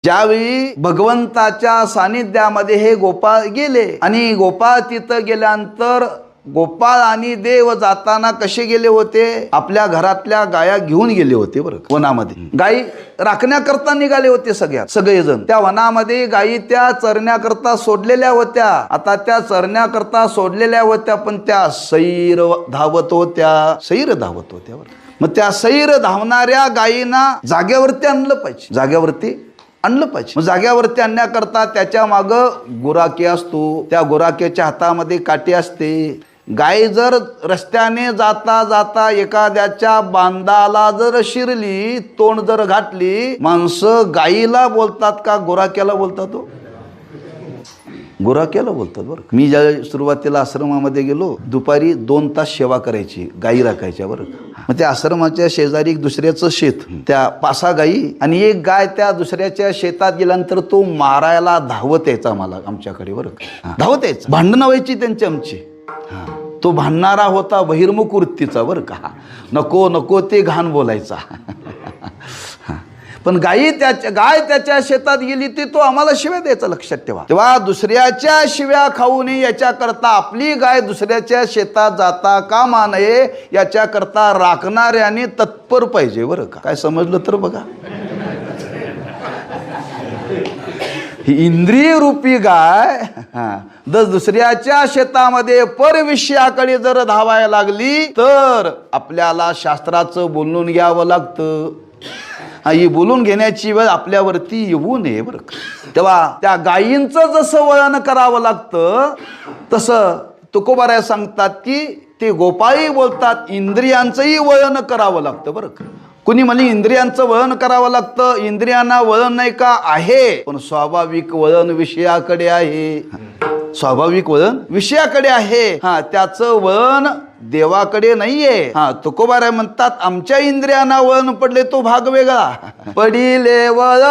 ज्यावेळी भगवंताच्या सानिध्यामध्ये हे गोपाळ गेले आणि गोपाळ तिथं गेल्यानंतर गोपाळ आणि देव जाताना कसे गेले होते, आपल्या घरातल्या गाया घेऊन गेले होते बरं वनामध्ये. गायी राखण्याकरता निघाले होते सगळेजण. त्या वनामध्ये गायी त्या चरण्याकरता सोडलेल्या होत्या. आता त्या चरण्याकरता सोडलेल्या होत्या, पण त्या सैर धावत होत्या बरं. मग त्या सैर धावणाऱ्या गायींना जागेवरती आणलं पाहिजे. मग जाग्यावरती आणण्याकरता त्याच्या मागं गुराखी असतो. त्या गुराख्याच्या हातामध्ये काठी असते. गाय जर रस्त्याने जाता जाता एखाद्याच्या बांधाला जर शिरली, तोंड जर घातली, माणसं गायीला बोलतात का गुराख्याला बोलतात? गुराख्याला बोलतात बरं. मी ज्या सुरुवातीला आश्रमामध्ये गेलो, दुपारी 2 तास सेवा करायची, गायी राखायच्या बरं. मग त्या आश्रमाच्या शेजारी एक दुसऱ्याचं शेत, त्या 5-6 गायी आणि एक गाय त्या दुसऱ्याच्या शेतात गेल्यानंतर तो मारायला धावत यायचा आमच्याकडे बरं. धावत यायचा, भांडणं व्हायची त्यांची आमची. तो भांडणारा होता बहिर्मुख वृत्तीचा बरं का. नको ते घाण बोलायचा. पण गाय त्याच्या शेतात गेली ती तो आम्हाला शिव्या द्यायचा, लक्षात ठेवा. तेव्हा दुसऱ्याच्या शिव्या खाऊ नये याच्याकरता आपली गाय दुसऱ्याच्या शेतात जाता कामा नये याच्याकरता राखणाऱ्याने तत्पर पाहिजे बरं का. काय समजलं तर बघा, ही इंद्रिय रूपी गाय दुसऱ्याच्या शेतामध्ये परविषयाकडे जर धावायला लागली तर आपल्याला शास्त्राचं बोलून घ्यावं लागतं. ही बोलून घेण्याची वेळ आपल्यावरती येऊ नये बरं. तेव्हा त्या गायींचं जसं वळण करावं लागतं तसं तुकोबाराय सांगतात की ते गोपाळी बोलतात इंद्रियांचंही वळण करावं लागतं बरं. कुणी म्हणे इंद्रियांचं वळण करावं लागतं, इंद्रियांना वळण नाही का? आहे, पण स्वाभाविक वळण विषयाकडे आहे. स्वाभाविक वळण विषयाकडे आहे. त्याचं वळण देवाकडे नाहीये. तुकोबाराय म्हणतात आमच्या इंद्रियांना वळण पडले तो भाग वेगळा. पडिले वळण